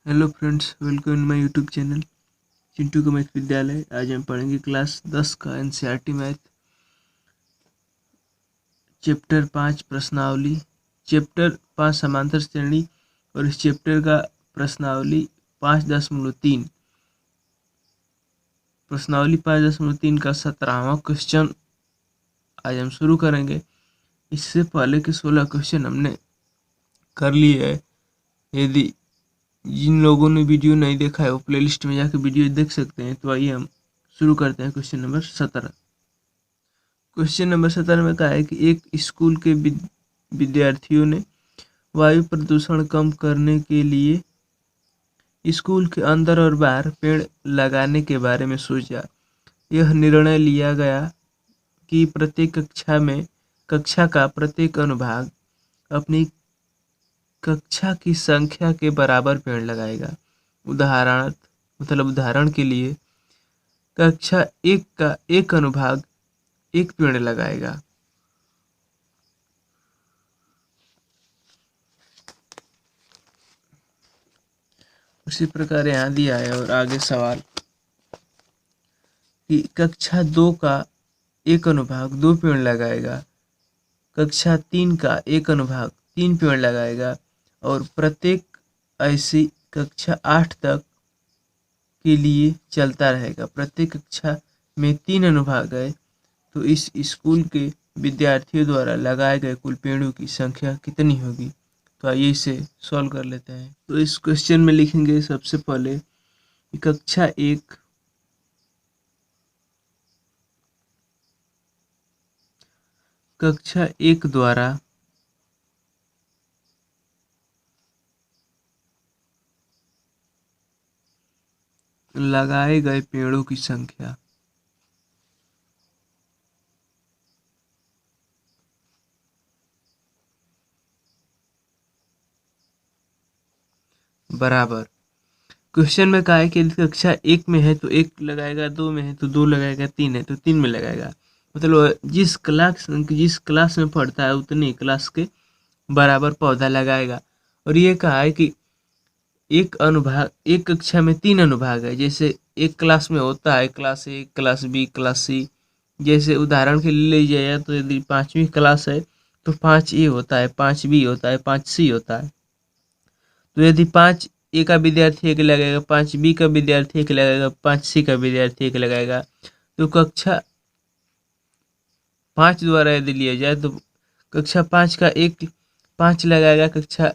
Hello friends, welcome in my YouTube channel Chintu का math विद्यालय। आज हम पढ़ेंगे क्लास 10 का एनसीईआरटी मैथ, चैप्टर 5 प्रश्नावली, चैप्टर 5 समांतर श्रेणी और इस चैप्टर का प्रश्नावली 5.3 प्रश्नावली 5.3 का 17वां क्वेश्चन आज हम शुरू करेंगे। इससे पहले के 16 क्वेश्चन हमने कर लिए है। यदि जिन लोगों ने वीडियो नहीं देखा है वो प्लेलिस्ट में जाकर वीडियो देख सकते हैं। तो आइए हम शुरू करते हैं क्वेश्चन नंबर 17। क्वेश्चन नंबर 17 में कहा है कि एक स्कूल के विद्यार्थियों ने वायु प्रदूषण कम करने के लिए स्कूल के अंदर और बाहर पेड़ लगाने के बारे में सोचा। यह निर्णय लिया गया कि प्रत्येक कक्षा का प्रत्येक अनुभाग अपनी कक्षा की संख्या के बराबर पेड़ लगाएगा। उदाहरण के लिए कक्षा 1 का एक अनुभाग एक पेड़ लगाएगा। उसी प्रकार यहाँ दिया है और आगे सवाल कि कक्षा 2 का एक अनुभाग 2 पेड़ लगाएगा, कक्षा 3 का एक अनुभाग 3 पेड़ लगाएगा और प्रत्येक ऐसी कक्षा 8 तक के लिए चलता रहेगा। प्रत्येक कक्षा में 3 अनुभाग है, तो इस स्कूल के विद्यार्थियों द्वारा लगाए गए कुल पेड़ों की संख्या कितनी होगी। तो आइए इसे सॉल्व कर लेते हैं। तो इस क्वेश्चन में लिखेंगे सबसे पहले कक्षा एक द्वारा लगाए गए पेड़ों की संख्या बराबर। क्वेश्चन में कहा है कि कक्षा 1 में है तो 1 लगाएगा, 2 में है तो 2 लगाएगा, 3 है तो 3 में लगाएगा। मतलब जिस क्लास में पढ़ता है उतनी क्लास के बराबर पौधा लगाएगा। और ये कहा है कि एक कक्षा में 3 अनुभाग है। जैसे एक क्लास में होता है class A, class B, class C. जैसे उदाहरण के लिए लिया जाए तो यदि 5वीं क्लास है तो 5A होता है, 5B होता है, 5C होता है। तो यदि 5A का विद्यार्थी एक लगाएगा, 5B का विद्यार्थी एक लगाएगा, 5C का विद्यार्थी एक लगाएगा, तो कक्षा 5 द्वारा यदि लिया जाए तो कक्षा 5 का एक 5 लगाएगा, कक्षा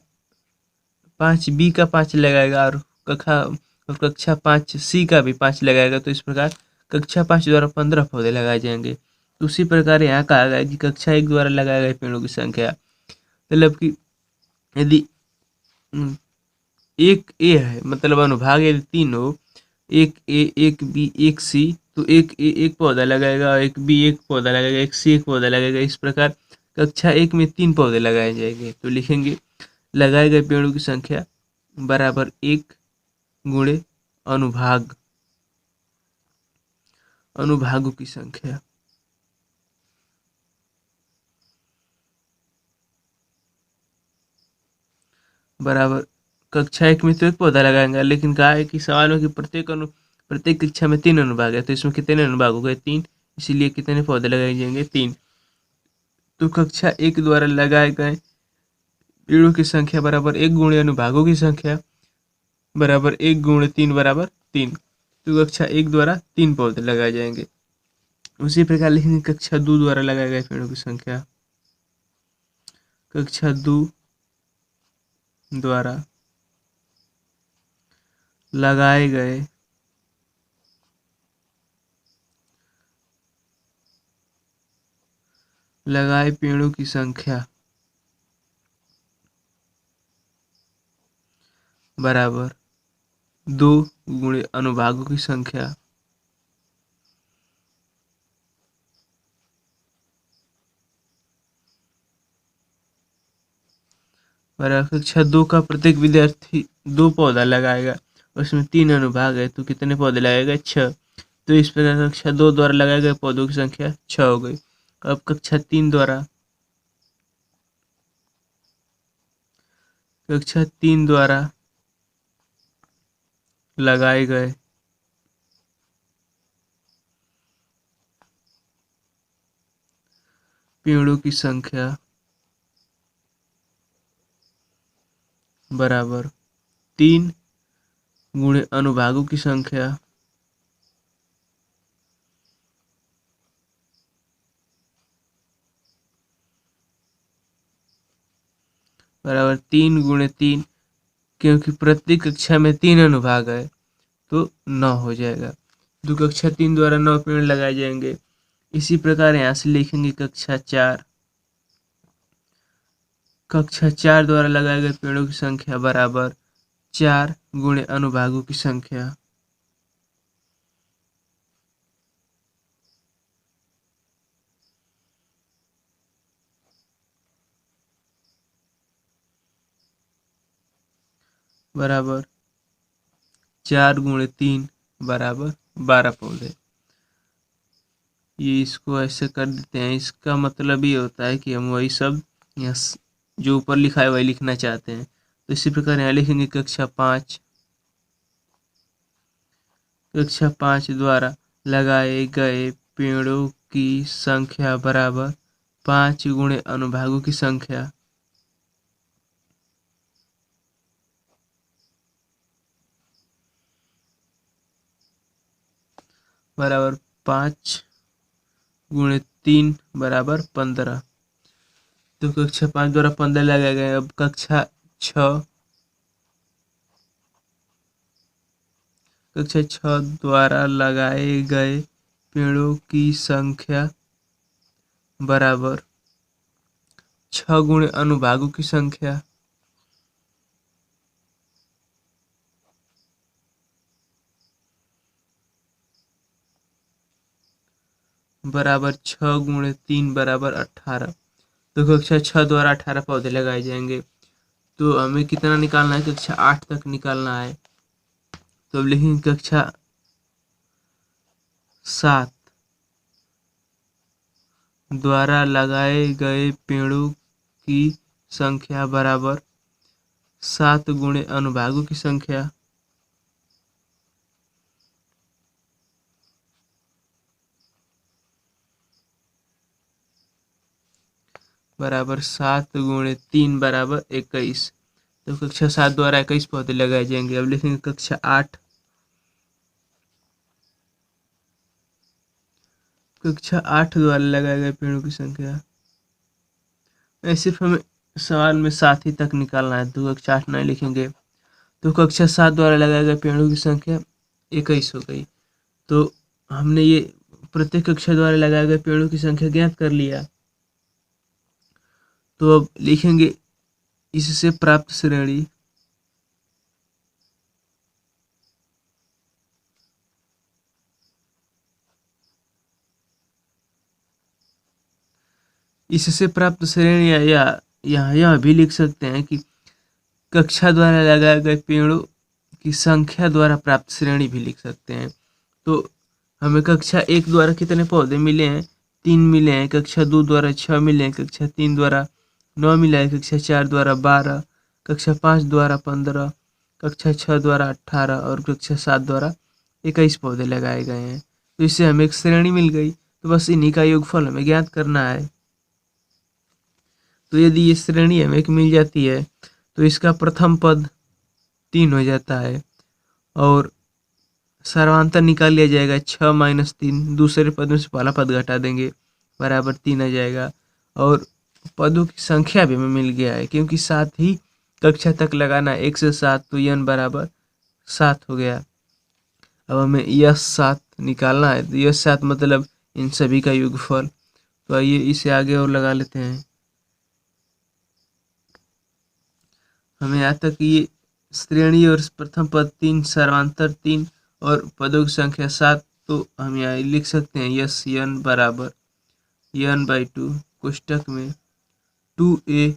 5B का 5 लगाएगा और कक्षा 5C का भी 5 लगाएगा। तो इस प्रकार कक्षा 5 द्वारा 15 पौधे लगाए जाएंगे। उसी प्रकार यहाँ कहा गया कि कक्षा 1 द्वारा लगाए गए पेड़ों की संख्या, मतलब कि यदि एक ए है, मतलब अनुभाग यदि 3 हो, एक ए, एक बी, एक सी, तो एक ए एक पौधा लगाएगा, एक बी एक पौधा लगाएगा, एक सी एक पौधा लगाएगा। इस प्रकार कक्षा 1 में 3 पौधे लगाए जाएंगे। तो लिखेंगे लगाए गए पेड़ों की संख्या बराबर 1 गुणे अनुभागों की संख्या बराबर। कक्षा 1 में तो एक पौधा लगाएंगे, लेकिन कहा है कि सवाल में कि प्रत्येक कक्षा में 3 अनुभाग है, तो इसमें कितने अनुभाग हो गए? 3। इसीलिए कितने पौधे लगाए जाएंगे? 3। तो कक्षा 1 द्वारा लगाए गए पेड़ों की संख्या बराबर 1 गुणे अनुभागों की संख्या बराबर 1 गुणे 3 बराबर 3। तो कक्षा 1 द्वारा 3 पौधे लगाए जाएंगे। उसी प्रकार लिखेंगे कक्षा 2 द्वारा लगाए गए पेड़ों की संख्या। कक्षा 2 द्वारा लगाए पेड़ों की संख्या बराबर 2 गुणे अनुभागों की संख्या बराबर। कक्षा 2 का प्रत्येक विद्यार्थी 2 पौधा लगाएगा, उसमें 3 अनुभाग है, तो कितने पौधे लगाएगा? 6। तो इस प्रकार कक्षा 2 द्वारा लगाए गए पौधों की संख्या 6 हो गई। अब कक्षा 3 द्वारा लगाए गए पेड़ों की संख्या बराबर 3 गुणे अनुभागों की संख्या बराबर 3 गुणे 3, क्योंकि प्रत्येक कक्षा में 3 अनुभाग है तो 9 हो जाएगा। तो कक्षा 3 द्वारा 9 पेड़ लगाए जाएंगे। इसी प्रकार यहाँ से लिखेंगे कक्षा 4 द्वारा लगाए गए पेड़ों की संख्या बराबर 4 गुणे अनुभागों की संख्या बराबर 4 गुणे 3 बराबर 12 पौधे। ये इसको ऐसे कर देते हैं। इसका मतलब ये होता है कि हम वही सब यहाँ जो ऊपर लिखा है वही लिखना चाहते हैं। तो इसी प्रकार यहाँ लिखेंगे कक्षा 5 द्वारा लगाए गए पेड़ों की संख्या बराबर 5 गुणे अनुभागों की संख्या बराबर 5 गुणे 3 बराबर 15। तो कक्षा 5 द्वारा 15 लगाए गए। अब कक्षा 6 द्वारा लगाए गए पेड़ों की संख्या बराबर 6 गुणे अनुभागों की संख्या बराबर 6 गुणे 3 बराबर 18। तो कक्षा 6 द्वारा 18 पौधे लगाए जाएंगे। तो हमें कितना निकालना है? कक्षा 8 तक निकालना है। तो अब लिखेंगे कक्षा 7 द्वारा लगाए गए पेड़ों की संख्या बराबर 7 गुणे अनुभागों की संख्या बराबर 7 गुणे 3 बराबर 21। तो कक्षा 7 द्वारा 21 पौधे लगाए जाएंगे। अब लिखेंगे कक्षा 8 द्वारा लगाए गए पेड़ों की संख्या। सिर्फ हमें सवाल में 7 ही तक निकालना है, तो कक्षा 8 नहीं लिखेंगे। तो कक्षा 7 द्वारा लगाए गए पेड़ों की संख्या 21 हो गई। तो हमने ये प्रत्येक कक्षा द्वारा लगाए गए पेड़ों की संख्या ज्ञात कर लिया। तो अब लिखेंगे इससे प्राप्त श्रेणी या यह भी लिख सकते हैं कि कक्षा द्वारा लगाए गए पेड़ों की संख्या द्वारा प्राप्त श्रेणी भी लिख सकते हैं। तो हमें कक्षा 1 द्वारा कितने पौधे मिले हैं? 3 मिले हैं। कक्षा 2 द्वारा 6 मिले हैं। कक्षा 3 द्वारा 9 मिला है। कक्षा 4 द्वारा 12, कक्षा 5 द्वारा 15, कक्षा 6 द्वारा 18 और कक्षा 7 द्वारा 21 पौधे लगाए गए हैं। तो इससे हमें एक श्रेणी मिल गई। तो बस इन्हीं का योगफल हमें ज्ञात करना है। तो यदि ये श्रेणी हमें एक मिल जाती है तो इसका प्रथम पद 3 हो जाता है और सर्वांतर निकाल लिया जाएगा। 6 - 3, दूसरे पद में से पहला पद घटा देंगे, बराबर 3 आ जाएगा। और पदों की संख्या भी हमें मिल गया है, क्योंकि 7 ही कक्षा तक लगाना है। 1 से 7, तो n बराबर 7 हो गया। अब हमें यह 7 निकालना है। तो यह 7 मतलब इन सभी का योगफल। तो आइए इसे आगे और लगा लेते हैं। हमें यहाँ तक ये श्रेणी और प्रथम पद 3, सर्वांतर 3 और पदों की संख्या 7। तो हम यहाँ लिख सकते हैं यस n बराबर n/2 कोष्टक में 2a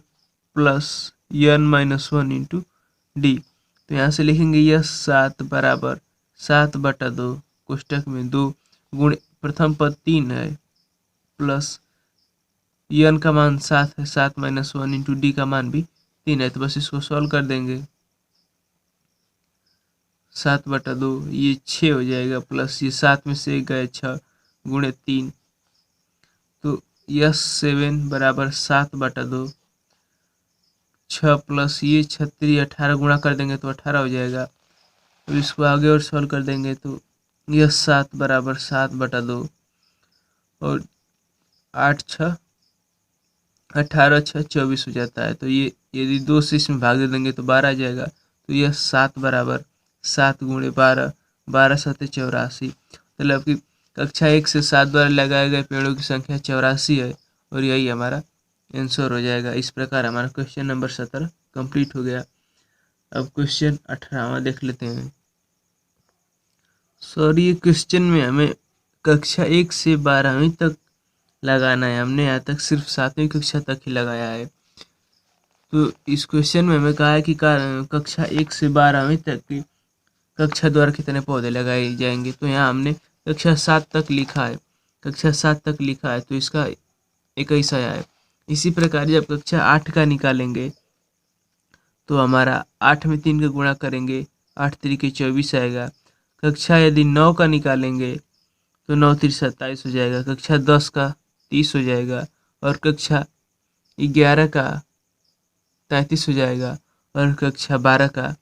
plus n-1 into D. तो यहाँ से लिखेंगे यस 7 बराबर 7/2 कोष्टक में 2 गुण प्रथम पद 3 है प्लस n का मान 7 है, 7 - 1 इंटू डी का मान भी 3 है। तो बस इसको सॉल्व कर देंगे। 7/2 ये 6 हो जाएगा, प्लस ये 7 में से 1 गए 6 गुणे 3, तो यस 7 बराबर 7/2, 6 प्लस ये 36 18 गुणा कर देंगे तो 18 हो जाएगा। अब इसको आगे और सॉल्व कर देंगे तो यस 7 बराबर 7/2 और 8 6 18 6 24 हो जाता है। तो ये यदि 2 से इसमें भाग दे देंगे तो 12 आ जाएगा। तो यह 7 बराबर 7 गुणे 12, 12 7 84, मतलब कि कक्षा 1 से 7 द्वारा लगाए गए पेड़ों की संख्या 84 है और यही हमारा आंसर हो जाएगा। इस प्रकार हमारा क्वेश्चन नंबर 17 कंप्लीट हो गया। अब क्वेश्चन 18वां देख लेते हैं। सॉरी, ये क्वेश्चन में हमें कक्षा 1 से 12वीं तक लगाना है, हमने यहाँ तक सिर्फ 7वीं कक्षा तक ही लगाया है। तो इस क्वेश्चन में हमें कहा है कि कक्षा 1 से 12वीं तक की कक्षा द्वारा कितने पौधे लगाए जाएंगे। तो यहाँ हमने कक्षा 7 तक लिखा है, कक्षा 7 तक लिखा है तो इसका 21 आया है। इसी प्रकार जब कक्षा 8 का निकालेंगे तो हमारा 8 में 3 का गुणा करेंगे, 8 3 24 आएगा। कक्षा यदि 9 का निकालेंगे तो 9 3 27 हो जाएगा। कक्षा 10 का 30 हो जाएगा और कक्षा 11 का 33 हो जाएगा और कक्षा 12 का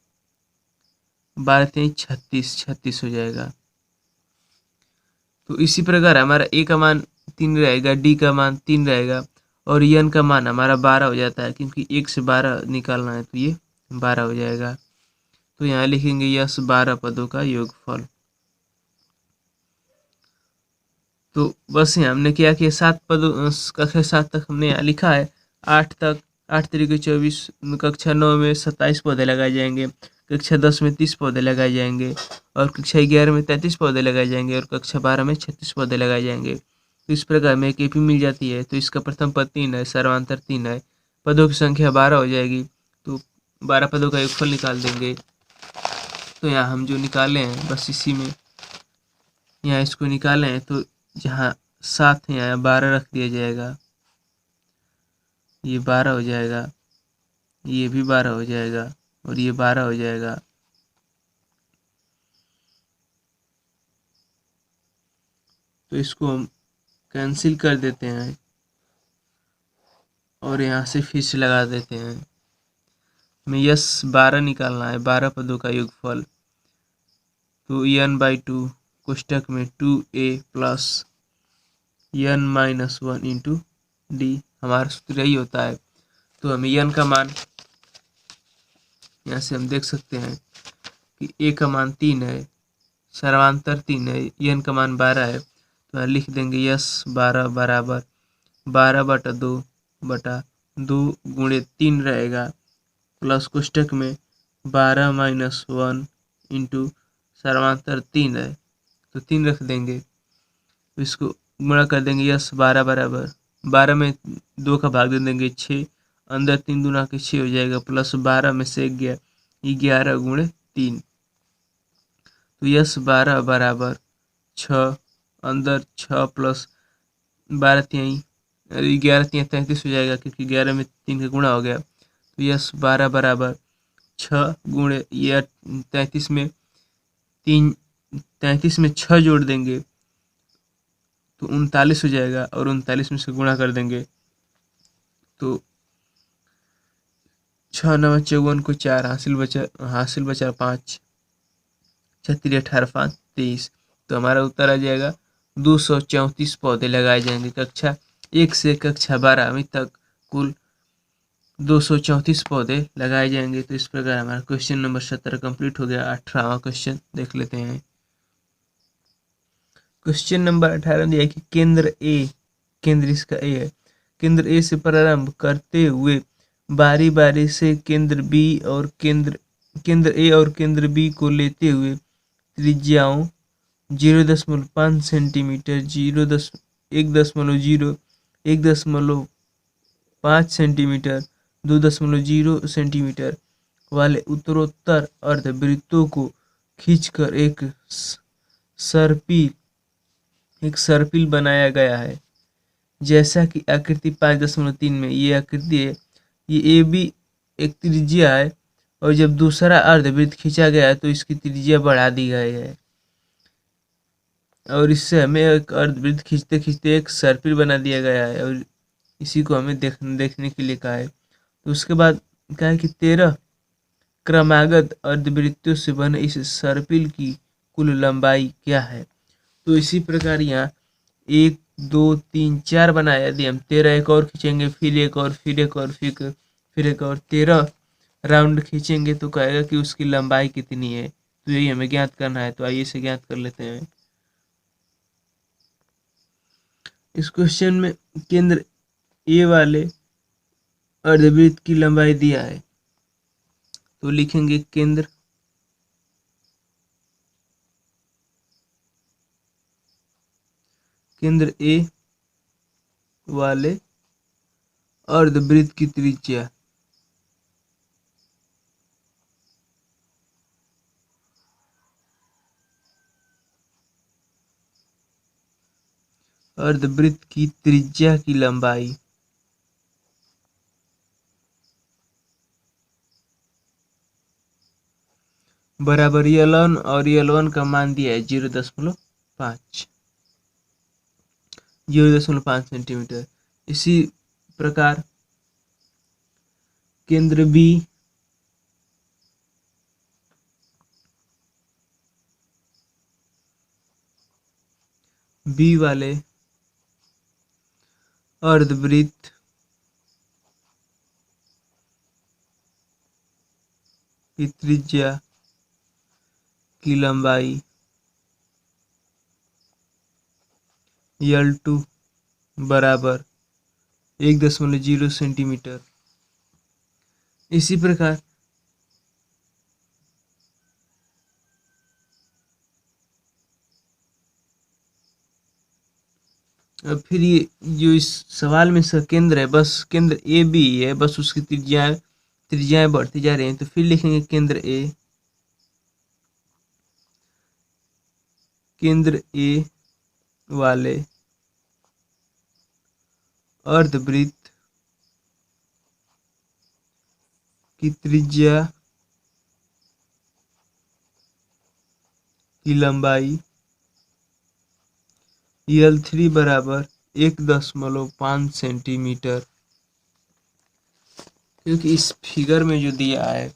12 3 36 हो जाएगा। तो इसी प्रकार हमारा ए का मान 3 रहेगा, डी का मान 3 रहेगा और एन का मान हमारा 12 हो जाता है, क्योंकि 1 से 12 निकालना है तो ये 12 हो जाएगा। तो यहाँ लिखेंगे यस 12 पदों का योगफल। तो बस यहाँ हमने क्या किया, 7 पदों कक्षा 7 तक हमने यहाँ लिखा है। 8 तक 8 3 24, कक्षा 9 में 27 पौधे लगाए जाएंगे, कक्षा 10 में 30 पौधे लगाए जाएंगे और कक्षा 11 में 33 पौधे लगाए जाएंगे और कक्षा 12 में 36 पौधे लगाए जाएंगे। तो इस प्रकार में एक एपी मिल जाती है। तो इसका प्रथम पद 3 है, सर्वांतर 3 है, पदों की संख्या 12 हो जाएगी। तो 12 पदों का योगफल निकाल देंगे। तो यहाँ हम जो निकाले हैं बस इसी में यहाँ इसको निकाले हैं, तो जहाँ 7 है यहाँ 12 रख दिया जाएगा, ये 12 हो जाएगा, ये भी 12 हो जाएगा और ये 12 हो जाएगा। तो इसको हम कैंसिल कर देते हैं और यहाँ से फिर से लगा देते हैं। हमें यस 12 निकालना है, 12 पदों का योगफल। तो n/2 कोष्टक में 2a plus n-1 into D, हमारा सूत्र यही होता है। तो हमें n का मान यहाँ से हम देख सकते हैं कि a का मान 3 है, सर्वांतर 3 है, n का मान 12 है। तो यहाँ लिख देंगे यस 12 बराबर 12/2 गुणे 3 रहेगा, प्लस कोष्टक में 12-1 इंटू सर्वांतर 3 है तो 3 रख देंगे। तो इसको गुणा कर देंगे, यस 12 बराबर 12 में 2 का भाग दे देंगे 6, अंदर 3 दूना के 6 हो जाएगा, प्लस 12 में से 11 गुणे 3। तो यस 12 बराबर 6, अंदर 6 प्लस 12 3 11 3 33 हो जाएगा, क्योंकि 11 में 3 का गुणा हो गया। तो यस 12 बराबर 6 गुणे ये 33 में 6 जोड़ देंगे तो 39 हो जाएगा और 39 में से गुणा कर देंगे तो 6 9 54 को 4 हासिल बचा 5, 36 18 5 23। तो हमारा उत्तर आ जाएगा 234 पौधे लगाए जाएंगे। कक्षा 1 से कक्षा 12वीं तक कुल 234 पौधे लगाए जाएंगे। तो इस प्रकार हमारा क्वेश्चन नंबर 17 कंप्लीट हो गया। 18वां क्वेश्चन देख लेते हैं। क्वेश्चन नंबर 18 दिया कि केंद्र ए, केंद्र इसका ए है, केंद्र ए से प्रारंभ करते हुए बारी बारी से केंद्र बी और केंद्र ए और केंद्र बी को लेते हुए त्रिज्याओं 0.5 सेंटीमीटर, 1.0, 1.5 सेंटीमीटर, 2.0 सेंटीमीटर वाले उत्तरोत्तर अर्धवृत्तों को खींचकर एक सर्पिल बनाया गया है। जैसा कि आकृति 5.3 में ये आकृति है, ये ए बी एक त्रिज्या है और जब दूसरा अर्धवृत्त खींचा गया है तो इसकी त्रिज्या बढ़ा दी गई है, और इससे हमें एक अर्धवृत्त खींचते खींचते एक सर्पिल बना दिया गया है, और इसी को हमें देखने के लिए कहा है। तो उसके बाद कहा है कि 13 क्रमागत अर्धवृत्तों से बने इस सर्पिल की कुल लंबाई क्या है। तो इसी प्रकार यहाँ 1 2 3 4 बनाया, यदि हम 13 एक और खींचेंगे, फिर एक और, फिर एक और, फिर एक और, 13 राउंड खींचेंगे तो कहेगा कि उसकी लंबाई कितनी है। तो यही हमें ज्ञात करना है। तो आइए इसे ज्ञात कर लेते हैं। इस क्वेश्चन में केंद्र ए वाले अर्धवृत्त की लंबाई दिया है, तो लिखेंगे केंद्र ए वाले अर्धवृत्त की त्रिज्या अर्धवृत्त की त्रिज्या की लंबाई बराबर L1, और L1 का मान दिया है 0.5 सेंटीमीटर। इसी प्रकार केंद्र बी वाले अर्धवृत्त की त्रिज्या की लंबाई L2 बराबर 1.0 सेंटीमीटर। इसी प्रकार अब फिर ये जो इस सवाल में इसका केंद्र है, बस केंद्र ए बी है, बस उसकी त्रिज्याएं बढ़ती जा रही हैं। तो फिर लिखेंगे केंद्र ए वाले अर्धवृत्त की त्रिज्या की लंबाई L3 बराबर 1.5 सेंटीमीटर। क्योंकि इस फिगर में जो दिया है,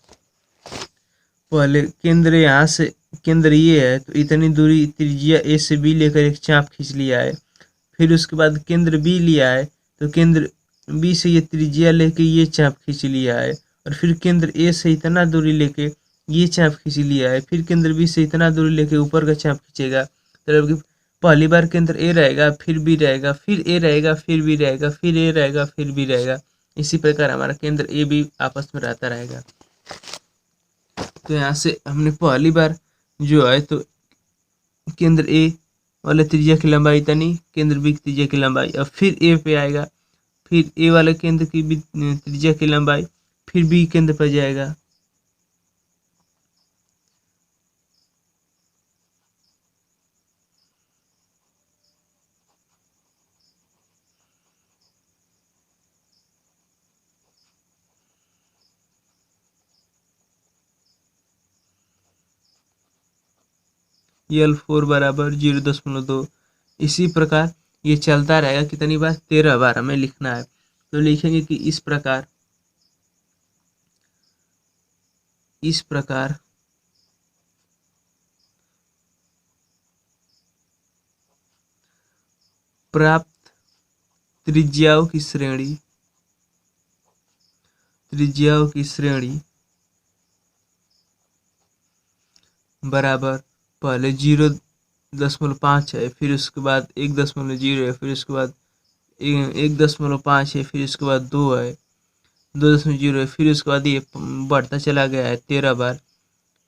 पहले केंद्र यहाँ से केंद्र ये है, तो इतनी दूरी त्रिज्या ए से बी लेकर एक चाप खींच लिया है। फिर उसके बाद केंद्र बी लिया है, तो केंद्र बी से ये त्रिज्या लेके ये चाप खींच लिया है, और फिर केंद्र ए से इतना दूरी लेके ये चाप खींच लिया है। फिर केंद्र बी से इतना दूरी लेके ऊपर का चाप खींचेगा। मतलब पहली बार केंद्र ए रहेगा, फिर बी रहेगा, फिर ए रहेगा, फिर बी रहेगा, फिर ए रहेगा, फिर बी रहेगा। इसी प्रकार हमारा केंद्र ए बी आपस में रहता रहेगा। तो यहाँ से हमने पहली बार जो है, तो केंद्र ए वाले त्रिज्या की लंबाई इतनी, केंद्र बी की त्रिज्या की लंबाई, अब फिर ए पे आएगा, फिर ए वाले केंद्र की भी त्रिज्या की लंबाई, फिर बी केंद्र पर जाएगा। L4 बराबर 0.2। इसी प्रकार ये चलता रहेगा। कितनी बार? 13 बार हमें लिखना है। तो लिखेंगे कि इस प्रकार प्राप्त त्रिज्याओं की श्रेणी बराबर पहले 0.5 है, फिर उसके बाद 1.0 है, फिर उसके बाद 1.5 है, फिर उसके बाद 2 है, 2.0 है, फिर उसके बाद ये बढ़ता चला गया है 13 बार,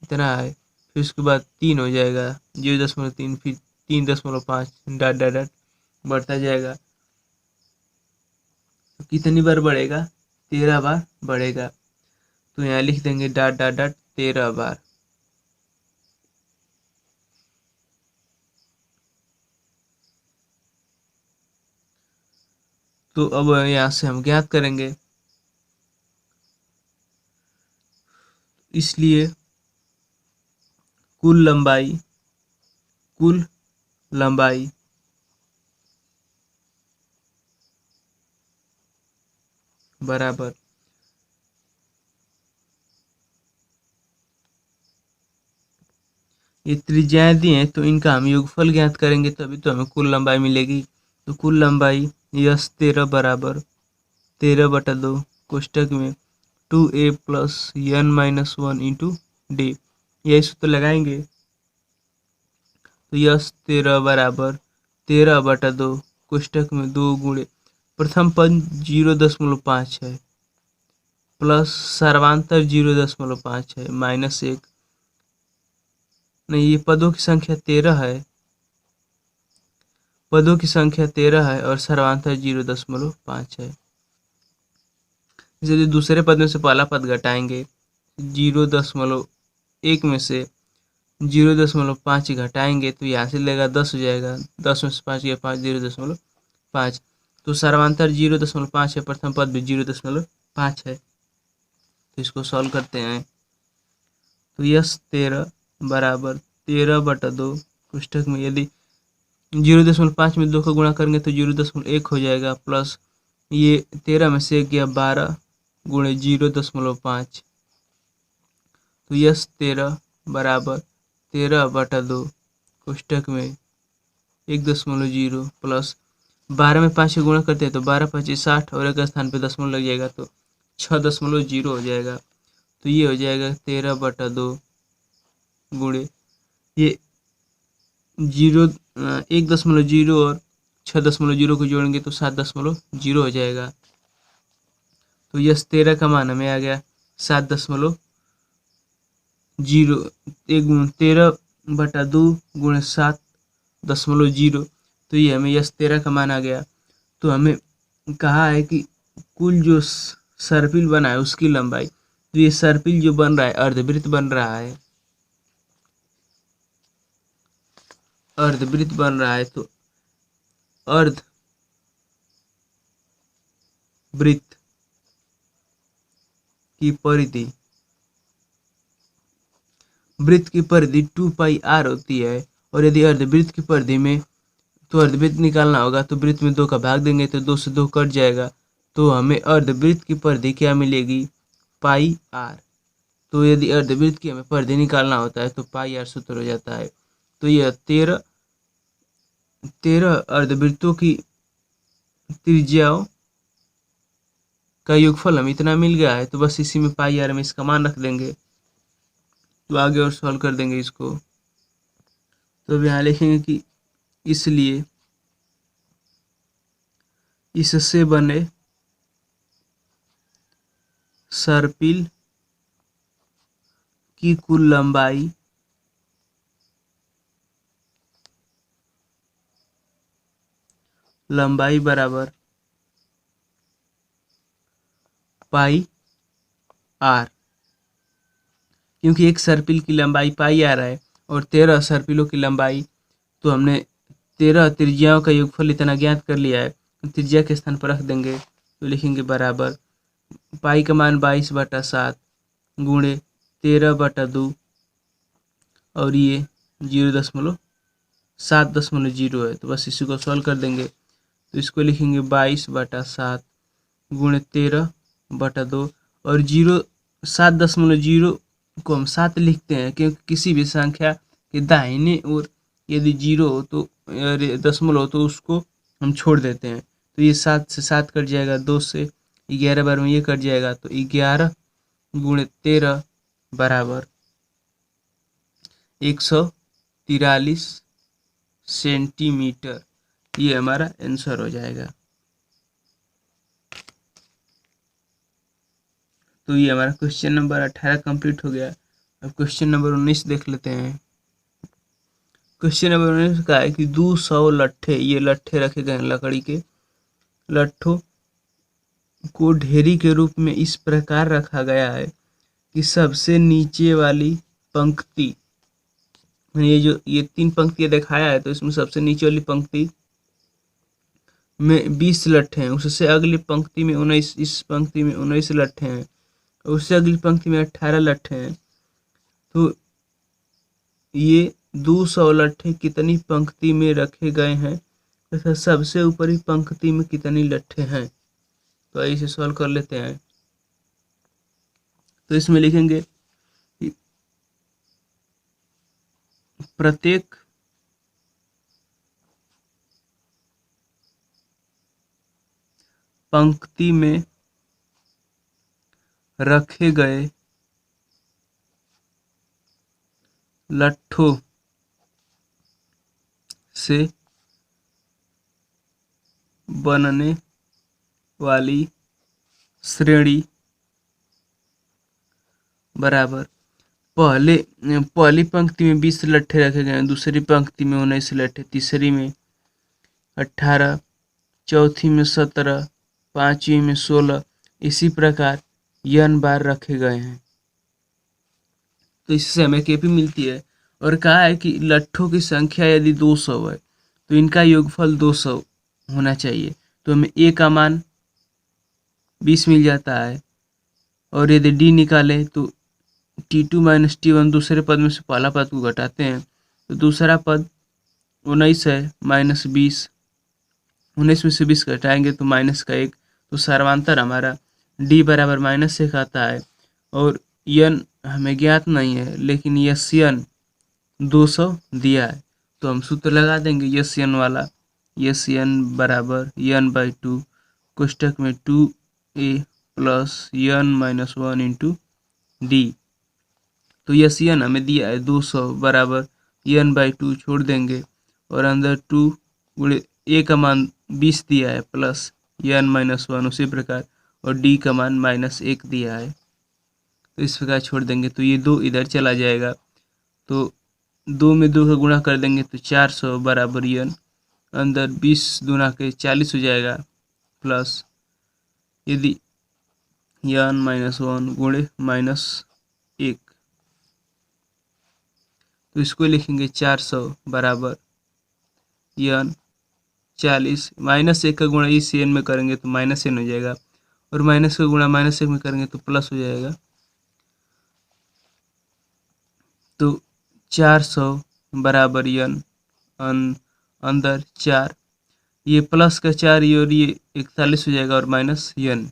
इतना है। फिर उसके बाद 3 हो जाएगा, 0.3, फिर 3.5, डॉट डॉट डॉट बढ़ता जाएगा। तो कितनी बार बढ़ेगा? 13 बार बढ़ेगा। तो यहाँ लिख देंगे डॉट डॉट डॉट 13 बार। तो अब यहाँ से हम ज्ञात करेंगे। इसलिए कुल लंबाई बराबर ये त्रिज्याएं दी हैं तो इनका हम योगफल ज्ञात करेंगे तभी तो हमें कुल लंबाई मिलेगी। तो कुल लंबाई यस 13 बराबर 13/2 कोष्टक में 2a plus n minus 1 into D. यही सूत्र लगाएंगे तो यस 13 बराबर 13/2 कोष्टक में 2 गुणे प्रथम पद 0.5 है प्लस सर्वांतर 0.5 है माइनस 1 नहीं, ये पदों की संख्या 13 है, पदों की संख्या 13 है और सर्वांतर 0.5 है। यदि दूसरे पद में से पहला पद घटाएंगे 0.1 में से 0.5 घटाएंगे तो यहाँ से लेगा 10 हो जाएगा, 10 में से 5 गया 5, 0.5 तो सर्वांतर 0.5 है, प्रथम पद भी 0.5 है। तो इसको सॉल्व करते हैं तो यस 13 बराबर 13/2 कोष्टक में यदि 0.5 में 2 का गुणा करेंगे तो 0.1 हो जाएगा प्लस ये 13 में से गया 12 गुणे 0.5 तो यस 13 बराबर 13/2 कोष्टक में 1.0 प्लस 12 में 5 का गुणा करते हैं तो 12 5 60 और एक स्थान पे दशमलव लग जाएगा तो 6.0 हो जाएगा। तो ये हो जाएगा 13/2 गुणे ये 1.0 और 6.0 को जोड़ेंगे तो 7.0 हो जाएगा। तो यस 13 का मान हमें आ गया 7.0 13/2 गुणे 7.0 तो ये हमें यस 13 का मान आ गया। तो हमें कहा है कि कुल जो सर्पिल बना है उसकी लंबाई, तो ये सर्पिल जो बन रहा है अर्धवृत्त बन रहा है, अर्धवृत्त बन रहा है तो अर्धवृत्त की परिधि वृत्त की परिधि 2πr होती है और यदि अर्धवृत्त की परिधि में तो अर्धवृत्त निकालना होगा तो वृत्त में 2 का भाग देंगे तो 2 से 2 कट जाएगा तो हमें अर्धवृत्त की परिधि क्या मिलेगी πr। तो यदि अर्धवृत्त की हमें परिधि निकालना होता है तो πr सूत्र हो जाता है। तो यह 13 अर्धवृत्तों की त्रिज्याओं का योगफल हम इतना मिल गया है तो बस इसी में πr में इसका मान रख देंगे तो आगे और सॉल्व कर देंगे इसको। तो अब यहाँ लिखेंगे कि इसलिए इससे बने सर्पिल की कुल लंबाई बराबर πr, क्योंकि एक सर्पिल की लंबाई πr है और 13 सर्पिलों की लंबाई, तो हमने 13 त्रिज्याओं का योगफल इतना ज्ञात कर लिया है। त्रिज्या के स्थान पर रख देंगे तो लिखेंगे बराबर पाई का मान 22/7 गुणे 13/2 और ये 0.7 है तो बस इसी को सॉल्व कर देंगे तो इसको लिखेंगे 22/7 गुणे 13/2 और 7.0 को हम 7 लिखते हैं क्योंकि किसी भी संख्या के दाहिने ओर यदि 0 हो तो दशमलव हो तो उसको हम छोड़ देते हैं। तो ये 7 से 7 कट जाएगा, 2 से 11 बार में ये कट जाएगा तो 11 गुणे 13 बराबर 143 सेंटीमीटर। ये हमारा आंसर हो जाएगा। तो ये हमारा क्वेश्चन नंबर 18 कंप्लीट हो गया। अब क्वेश्चन नंबर 19 देख लेते हैं। क्वेश्चन नंबर 19 का है कि 200 लट्ठे, ये लट्ठे रखे गए हैं लकड़ी के, लट्ठों को ढेरी के रूप में इस प्रकार रखा गया है कि सबसे नीचे वाली पंक्ति, ये 3 पंक्तियां दिखाया है तो इसमें सबसे नीचे वाली पंक्ति में 20 लट्ठे हैं, उससे अगली पंक्ति में 19, इस पंक्ति में 19 लट्ठे हैं उससे अगली पंक्ति में 18 लट्ठे हैं। तो ये 200 लट्ठे कितनी पंक्ति में रखे गए हैं तथा सबसे ऊपरी पंक्ति में कितनी लट्ठे हैं। तो इसे सॉल्व कर लेते हैं। तो इसमें लिखेंगे प्रत्येक पंक्ति में रखे गए लट्ठों से बनने वाली श्रेणी बराबर पहली पंक्ति में 20 लट्ठे रखे गए हैं, दूसरी पंक्ति में 19 लट्ठे, तीसरी में 18, चौथी में 17, पांचवी में 16, इसी प्रकार n बार रखे गए हैं। तो इससे हमें केपी मिलती है और कहा है कि लट्ठों की संख्या यदि 200 है तो इनका योगफल 200 होना चाहिए। तो हमें a का मान 20 मिल जाता है और यदि d निकालें तो t2 माइनस t1 दूसरे पद में से पहला पद को घटाते हैं तो दूसरा पद 19 है माइनस 20, 19 में से 20 घटाएंगे तो माइनस का 1, तो सर्वांतर हमारा d बराबर -1 आता है। और n हमें ज्ञात नहीं है लेकिन SN 200 दिया है, तो हम सूत्र लगा देंगे SN वाला। SN बराबर n/2 कोष्टक में 2a plus n-1 into d। तो SN हमें दिया है 200 बराबर n/2 छोड़ देंगे और अंदर 2 गुणे a का मान 20 दिया है प्लस n-1 उसी प्रकार और d का मान -1 दिया है। तो इस प्रकार छोड़ देंगे तो ये 2 इधर चला जाएगा, तो 2 में 2 का गुणा कर देंगे तो 400 बराबर n, अंदर 20 दूना के 40 हो जाएगा प्लस यदि n-1 गुणे -1, तो इसको लिखेंगे 400 बराबर n 40, -1 का गुणा इस n में करेंगे तो -n हो जाएगा और माइनस का गुणा -1 में करेंगे तो प्लस हो जाएगा। तो 400 बराबर n अंदर 4, ये प्लस का 4 ये और ये 41 हो जाएगा और माइनस n।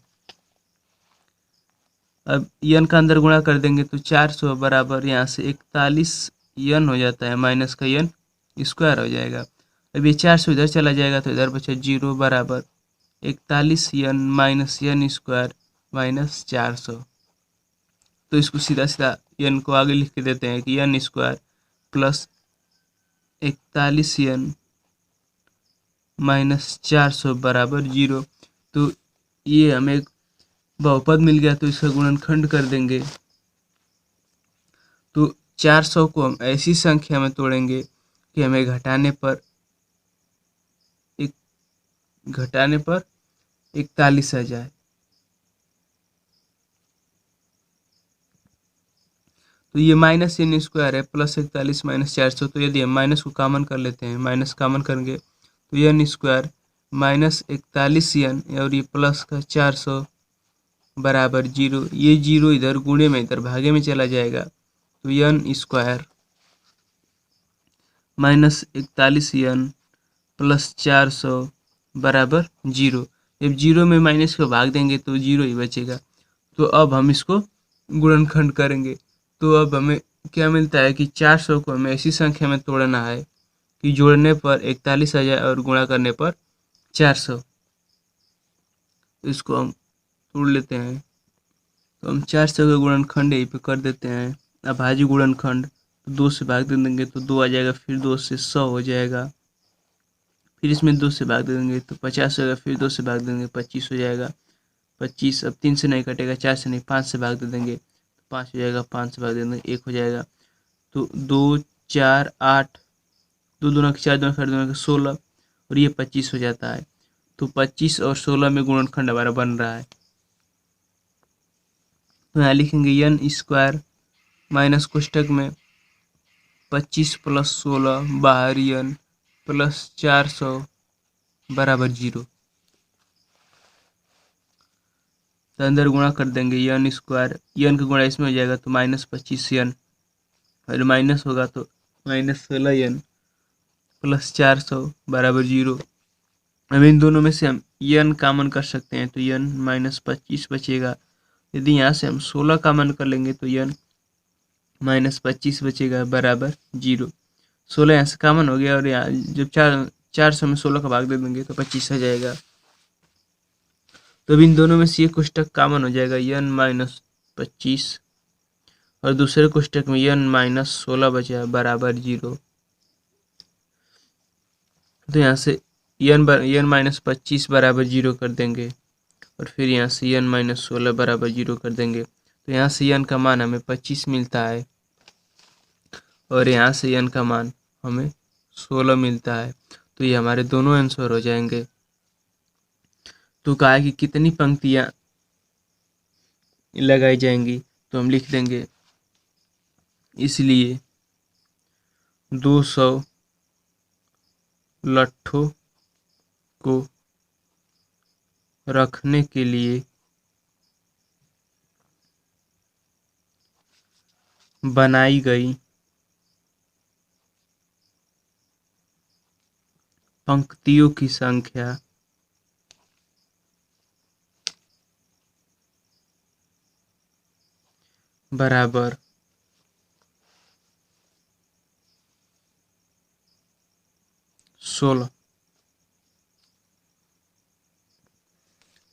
अब n का अंदर गुणा कर देंगे तो 400 बराबर यहाँ से 41 n हो जाता है, माइनस का n स्क्वायर हो जाएगा। अब ये 400 इधर चला जाएगा तो इधर बचा 0 बराबर 41 n minus n square minus 400। तो इसको सीधा सीधा n को आगे लिख के देते हैं कि n square plus 41 n minus 400 बराबर 0। तो ये हमें एक बहुपद मिल गया, तो इसका गुणनखंड कर देंगे। तो 400 को हम ऐसी संख्या में तोड़ेंगे कि हमें घटाने पर 41 आ जाए। तो ये माइनस n स्क्वायर है प्लस 41 माइनस 400, तो यदि हम माइनस को कॉमन कर लेते हैं, माइनस कॉमन करेंगे तो n स्क्वायर माइनस 41 n और ये प्लस का 400 बराबर 0। ये 0 इधर गुणे में इधर भागे में चला जाएगा तो n square minus 41 n plus 400 बराबर 0। जब 0 में माइनस को भाग देंगे तो 0 ही बचेगा। तो अब हम इसको गुणनखंड करेंगे, तो अब हमें क्या मिलता है कि 400 को हमें ऐसी संख्या में तोड़ना है कि जोड़ने पर 41 आ जाए और गुणा करने पर 400। तो इसको हम तोड़ लेते हैं, तो हम 400 का गुणनखंड यहीं पे कर देते हैं। अभाज्य गुणनखंड तो 2 से भाग दे देंगे तो 2 आ जाएगा, फिर 2 से 100 हो जाएगा, फिर इसमें 2 से भाग दे देंगे तो 50 होगा, फिर 2 से भाग देंगे 25 हो जाएगा, 25 अब 3 से नहीं कटेगा, 4 से नहीं 5 से भाग दे देंगे तो 5 हो जाएगा, 5 से भाग दे देंगे 1 हो जाएगा। तो 2 4 8 2 दूना के 4 दूना के 8 दूना के 16 और ये 25 हो जाता है। तो 25 और 16 में गुणनखंड हमारा बन रहा है। तो यहाँ लिखेंगे n स्क्वायर माइनस कोष्टक में 25 प्लस 16 बाहरी n प्लस 400 बराबर 0। तो अंदर गुणा कर देंगे यन स्क्वायर, यन का गुणा इसमें हो जाएगा तो -25 और माइनस होगा तो -16 प्लस 400 बराबर 0। अब इन दोनों में से हम यन कामन कर सकते हैं तो यन -25 बचेगा। यदि यहाँ से हम 16 कामन कर लेंगे तो यन -25 बचेगा बराबर 0। 16 यहाँ से कामन हो गया और यहाँ जब 400 में 16 का भाग दे देंगे तो 25 आ जाएगा। तो अब इन दोनों में से ये कोष्टक कामन हो जाएगा यन -25 और दूसरे कोष्टक में यन -16 बचा बराबर 0। तो यहाँ से यन -25 बराबर 0 कर देंगे और फिर यहाँ से यन -16 बराबर 0 कर देंगे। तो यहाँ से यन का मान हमें 25 मिलता है और यहाँ से यन का मान हमें 16 मिलता है। तो ये हमारे दोनों आंसर हो जाएंगे। तो कहा है कि कितनी पंक्तियाँ लगाई जाएंगी, तो हम लिख देंगे इसलिए 200 लट्ठों को रखने के लिए बनाई गई पंक्तियों की संख्या बराबर 16।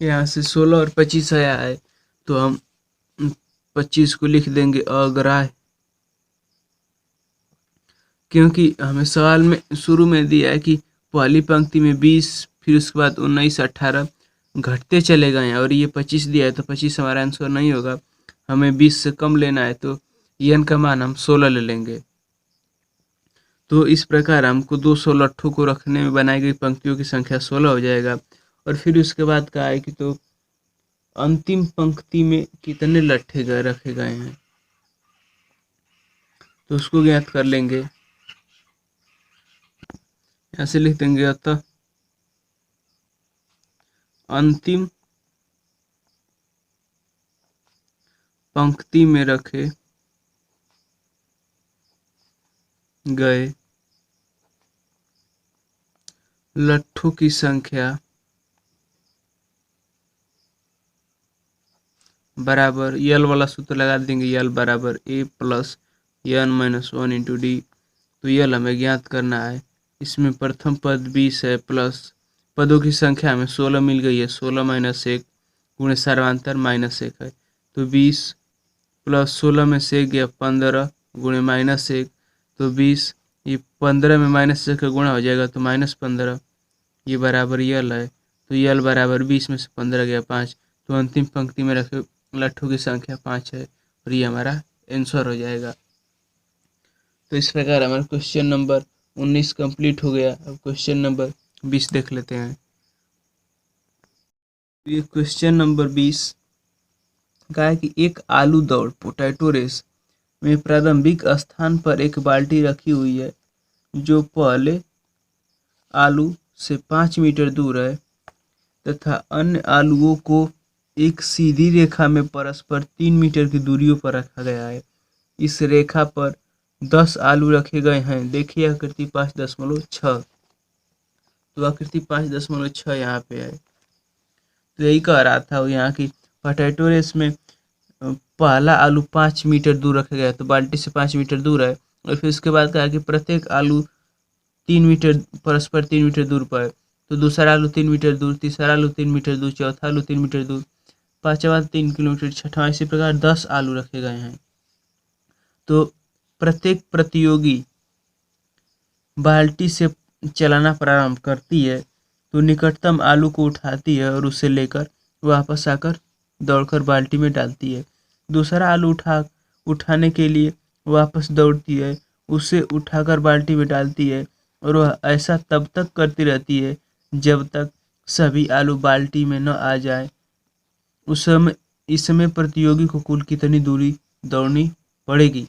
यहाँ से 16 और 25 आया है तो हम 25 को लिख देंगे अग्राह्य, क्योंकि हमें सवाल में शुरू में दिया है कि पहली पंक्ति में 20 फिर उसके बाद 19 18 घटते चले गए हैं और ये 25 दिया है तो 25 हमारा आंसर नहीं होगा, हमें 20 से कम लेना है तो यन का मान हम 16 ले लेंगे। तो इस प्रकार हमको 200 लट्ठों को रखने में बनाई गई पंक्तियों की संख्या 16 हो जाएगा। और फिर उसके बाद कहा है कि तो अंतिम पंक्ति में कितने लट्ठे रखे गए हैं, तो उसको ज्ञात कर लेंगे। ऐसे लिख देंगे अतः अंतिम पंक्ति में रखे गए लट्ठों की संख्या बराबर यल वाला सूत्र लगा देंगे, यल बराबर a plus N -1 into D. तो यल हमें ज्ञात करना है। इसमें प्रथम पद 20 है प्लस पदों की संख्या हमें 16 मिल गई है, 16 - 1 गुणे सर्वांतर -1 है तो 20 प्लस 16 में से 1 गया 15 गुणे -1 तो 20, ये 15 में -1 का गुणा हो जाएगा तो -15, ये बराबर यल है। तो यल बराबर 20 में से 15 गया 5, तो अंतिम पंक्ति में रखे लट्ठों की संख्या 5 है और ये हमारा आंसर हो जाएगा। तो इस प्रकार हमारा क्वेश्चन नंबर 19 कंप्लीट हो गया। अब क्वेश्चन नंबर 20 देख लेते हैं। ये क्वेश्चन नंबर 20 कहा है कि एक आलू दौड़ पोटैटो रेस में प्रारंभिक स्थान पर एक बाल्टी रखी हुई है जो पहले आलू से 5 मीटर दूर है तथा अन्य आलुओं को एक सीधी रेखा में परस्पर 3 मीटर की दूरियों पर रखा गया है। इस रेखा पर 10 आलू रखे गए हैं। देखिए आकृति 5.6। तो आकृति 5.6 यहाँ पे है। तो यही कह रहा था वो यहाँ की पोटैटो रेस में पहला आलू 5 मीटर दूर रखा गया, तो बाल्टी से 5 मीटर दूर है और फिर उसके बाद कहा कि प्रत्येक आलू 3 मीटर परस्पर 3 मीटर दूर पर है। तो दूसरा आलू 3 मीटर दूर, तीसरा आलू 3 मीटर दूर, चौथा आलू 3 मीटर दूर, पांचवा 3 किलोमीटर, छठवां, इसी प्रकार 10 आलू रखे गए हैं। तो प्रत्येक प्रतियोगी बाल्टी से चलाना प्रारंभ करती है तो निकटतम आलू को उठाती है और उसे लेकर वापस आकर दौड़कर बाल्टी में डालती है। दूसरा आलू उठाने के लिए वापस दौड़ती है, उसे उठाकर बाल्टी में डालती है और वह ऐसा तब तक करती रहती है जब तक सभी आलू बाल्टी में न आ जाए। इस समय प्रतियोगी को कुल कितनी दूरी दौड़नी पड़ेगी।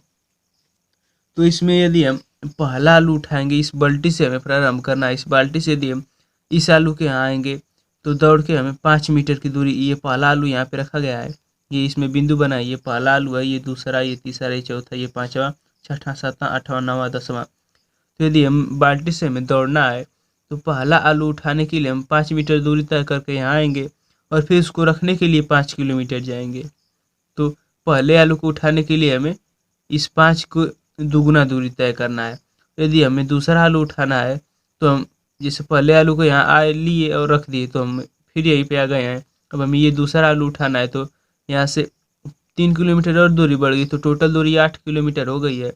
तो इसमें यदि हम पहला आलू उठाएंगे, इस बाल्टी से हमें प्रारंभ करना है, इस बाल्टी से यदि हम इस आलू के यहाँ आएंगे तो दौड़ के हमें 5 मीटर की दूरी, ये पहला आलू यहाँ पे रखा गया है, ये इसमें बिंदु बना है, ये पहला आलू है, ये दूसरा, ये तीसरा, ये चौथा, ये पांचवा, छठा, सातवां, आठवां, नौवां, 10वां। तो यदि हम बाल्टी से हमें दौड़ना है तो पहला आलू उठाने के लिए हम 5 मीटर दूरी तय करके यहाँ आएंगे और फिर उसको रखने के लिए 5 किलोमीटर जाएंगे। तो पहले आलू को उठाने के लिए हमें इस 5 को दुगुना दूरी तय करना है। यदि हमें दूसरा आलू उठाना है तो हम जैसे पहले आलू को यहाँ आ लिए और रख दिए, तो हम फिर यहीं पे आ गए हैं। अब हमें ये दूसरा आलू उठाना है, तो यहाँ से 3 किलोमीटर और दूरी बढ़ गई, तो टोटल दूरी 8 किलोमीटर हो गई है,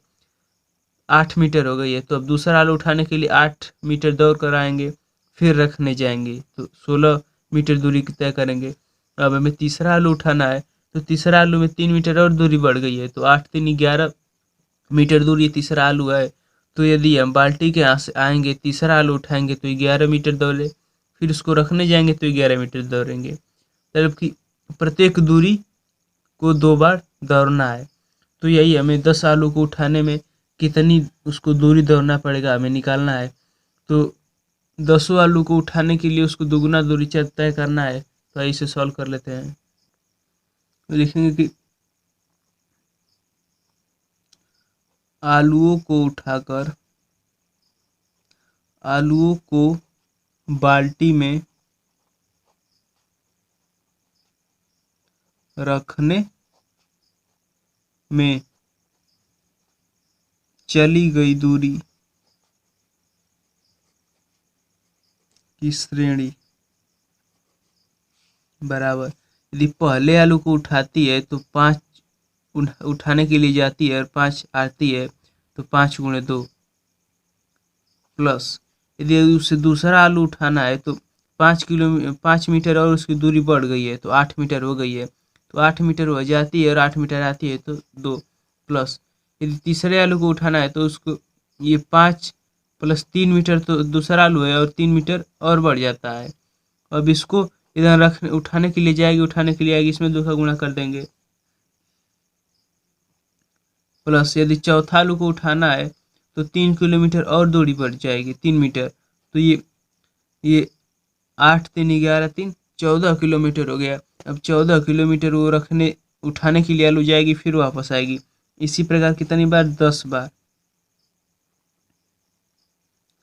8 मीटर हो गई है। तो अब दूसरा आलू उठाने के लिए 8 मीटर दौड़ कर आएंगे, फिर रखने जाएंगे, तो 16 मीटर दूरी तय करेंगे। अब हमें तीसरा आलू उठाना है, तो तीसरा आलू में 3 मीटर और दूरी बढ़ गई है, तो 8 3 11 मीटर दूर ये तीसरा आलू है। तो यदि हम बाल्टी के यहाँ से आएंगे, तीसरा आलू उठाएंगे तो 11 मीटर दौड़े, फिर उसको रखने जाएंगे तो 11 मीटर दौड़ेंगे, जबकि प्रत्येक दूरी को 2 बार दौड़ना है। तो यही हमें 10 आलू को उठाने में कितनी उसको दूरी दौड़ना पड़ेगा हमें निकालना है। तो 10 आलू को उठाने के लिए उसको दुगुना दूरी तय करना है। तो ऐसे सॉल्व कर लेते हैं। तो लिखेंगे कि आलूओं को बाल्टी में रखने में चली गई दूरी की श्रेणी बराबर, यदि पहले आलू को उठाती है तो 5 उठाने के लिए जाती है और 5 आती है, तो 5 गुणे 2 प्लस, यदि उससे दूसरा आलू उठाना है तो 5 मीटर और उसकी दूरी बढ़ गई है, तो 8 मीटर हो गई है, तो 8 मीटर हो जाती है और 8 मीटर आती है, तो 2 प्लस, यदि तीसरे आलू को उठाना है तो उसको ये 5 प्लस 3 मीटर, तो दूसरा आलू है और 3 मीटर और बढ़ जाता है। अब इसको इधर रखने उठाने के लिए जाएगी, उठाने के लिए आएगी, इसमें 2 का गुणा कर देंगे, प्लस यदि चौथा आलू को उठाना है तो 3 किलोमीटर और दूरी बढ़ जाएगी, 3 मीटर, तो ये 8 3 11 3 14 किलोमीटर हो गया। अब 14 किलोमीटर वो रखने उठाने के लिए आलू जाएगी, फिर वापस आएगी। इसी प्रकार कितनी बार? 10 बार,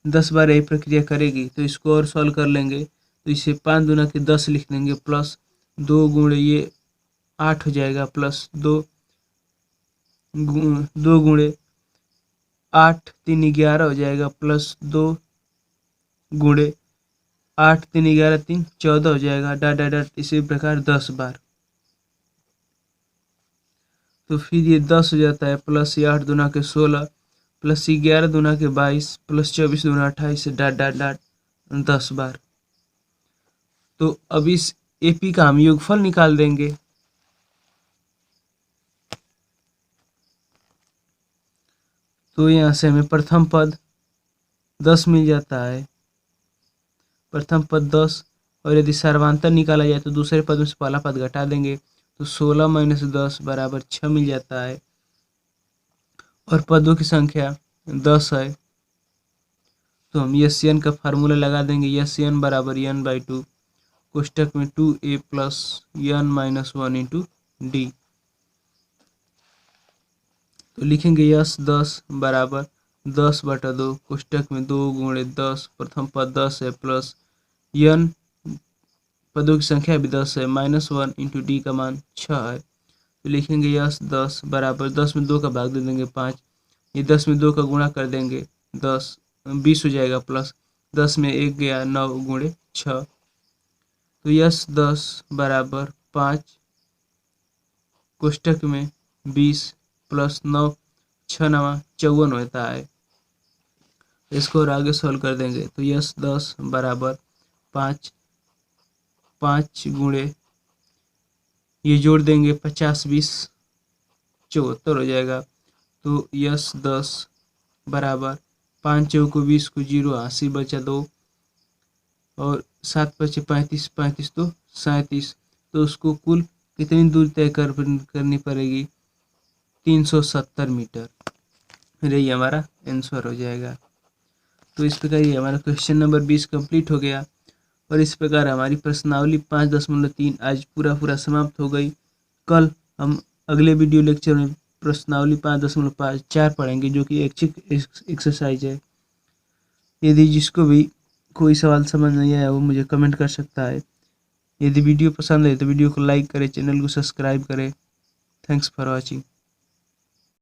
10 बार यही प्रक्रिया करेगी। तो इसको और सॉल्व कर लेंगे, तो इसे 5 दूना के 10 लिख देंगे, प्लस 2 गुणे ये 8 हो जाएगा, प्लस 2 गुणे 8 3 11 हो जाएगा, प्लस 2 गुणे 8 3 11 3 14 हो जाएगा, डॉट डॉट डॉट, इसी प्रकार 10 बार। तो फिर ये 10 हो जाता है, प्लस ये 8 दूना के 16, प्लस ये 11 दूना के 22, प्लस 24 दूना 28, डॉट डॉट डॉट 10 बार। तो अब इस एपी का हम योगफल निकाल देंगे। तो यहाँ से हमें प्रथम पद 10 मिल जाता है, प्रथम पद 10, और यदि सर्वांतर निकाला जाए तो दूसरे पद में से पहला पद घटा देंगे, तो 16 माइनस 10 बराबर 6 मिल जाता है, और पदों की संख्या 10 है। तो हम यस एन का फार्मूला लगा देंगे, यस एन बराबर n बाई 2 कोष्टक में 2a plus n minus 1 into D. तो लिखेंगे यस 10 बराबर 10 बटा 2 कोष्टक में 2 गुणे 10, प्रथम पद 10 है, प्लस n पदों की संख्या भी 10 है, माइनस 1 इंटू डी का मान 6 है। तो लिखेंगे यस 10 बराबर 10 में 2 का भाग दे देंगे 5, ये 10 में 2 का गुणा कर देंगे 10 20 हो जाएगा, प्लस 10 में 1 गया 9 गुणे 6। तो यस 10 बराबर 5 कोष्टक में 20 प्लस 9 6 9 54 होता है। इसको और आगे सॉल्व कर देंगे, तो यस 10 बराबर 5 5 गुणे ये जोड़ देंगे 50 20 74 हो जाएगा। तो यस 10 बराबर 5 चौको 20 को 0 80 बचा 2, और 7 बचे 35 35 तो 37, तो उसको कुल कितनी दूर तय करनी पड़ेगी? 370 मीटर। फिर यही हमारा आंसर हो जाएगा। तो इस प्रकार ये हमारा क्वेश्चन नंबर 20 कंप्लीट हो गया। और इस प्रकार हमारी प्रश्नावली 5.3 आज पूरा समाप्त हो गई। कल हम अगले वीडियो लेक्चर में प्रश्नावली 5.4 पढ़ेंगे, जो कि ऐच्छिक एक्सरसाइज है। यदि जिसको भी कोई सवाल समझ नहीं आया वो मुझे कमेंट कर सकता है। यदि वीडियो पसंद है तो वीडियो को लाइक करें, चैनल को सब्सक्राइब करें। Thanks for watching.